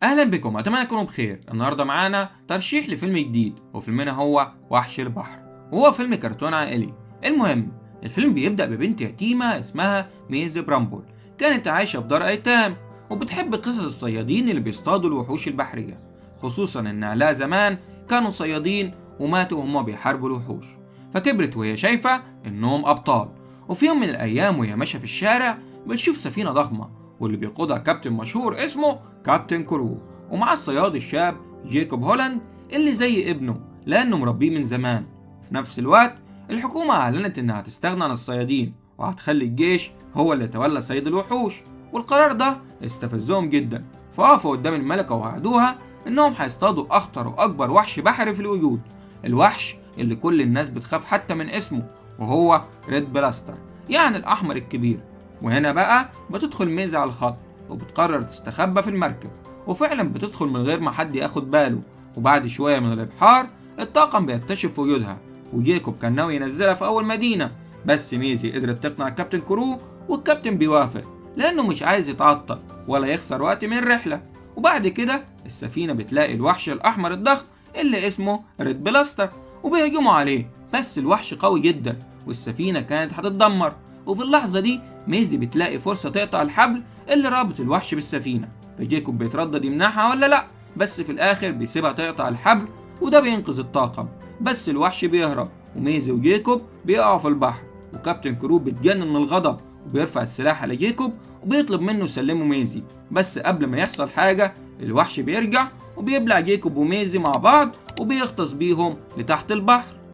اهلا بكم، اتمنى تكونوا بخير. النهارده معانا ترشيح لفيلم جديد، وفيلمنا هو وحش البحر، وهو فيلم كرتون عائلي. المهم، الفيلم بيبدأ ببنت يتيمة اسمها ميز برامبول. كانت عايشة في دار ايتام، وبتحب قصص الصيادين اللي بيصطادوا الوحوش البحرية، خصوصا ان اهلها زمان كانوا صيادين وماتوا وهما بيحاربوا الوحوش. فكبرت وهي شايفة انهم ابطال. وفي يوم من الايام وهي ماشية في الشارع بتشوف سفينة ضخمة، واللي بيقودها كابتن مشهور اسمه كابتن كرو، ومعاه الصياد الشاب جيكوب هولاند اللي زي ابنه لأنه مربيه من زمان. في نفس الوقت الحكومة أعلنت إنها هتستغنى عن الصيادين وهتخلي الجيش هو اللي يتولى صيد الوحوش، والقرار ده استفزهم جدا. فوقفوا قدام الملكة ووعدوها إنهم هيصطادوا أخطر وأكبر وحش بحري في الوجود، الوحش اللي كل الناس بتخاف حتى من اسمه، وهو ريد بلاستر، يعني الأحمر الكبير. وهنا بقى بتدخل ميزة على الخط وبتقرر تستخبى في المركب، وفعلا بتدخل من غير ما حد ياخد باله. وبعد شوية من الإبحار الطاقم بيكتشف وجودها، وجيكوب كان ناوي ينزلها في أول مدينة، بس ميزي قدرت تقنع الكابتن كرو، والكابتن بيوافق لأنه مش عايز يتعطل ولا يخسر وقت من الرحلة. وبعد كده السفينة بتلاقي الوحش الأحمر الضخم اللي اسمه ريد بلاستر، وبيهجموا عليه، بس الوحش قوي جدا والسفينة كانت هتتدمر. وفي اللحظة دي ميزي بتلاقي فرصة تقطع الحبل اللي رابط الوحش بالسفينة، فجيكوب بيتردد يمنعها ولا لأ، بس في الآخر بيسيبها تقطع الحبل، وده بينقذ الطاقم. بس الوحش بيهرب، وميزي وجيكوب بيقعوا في البحر، وكابتن كروب بيتجنن من الغضب وبيرفع السلاح على جيكوب وبيطلب منه يسلمه ميزي. بس قبل ما يحصل حاجة الوحش بيرجع وبيبلع جيكوب وميزي مع بعض وبيغطس بيهم لتحت البحر.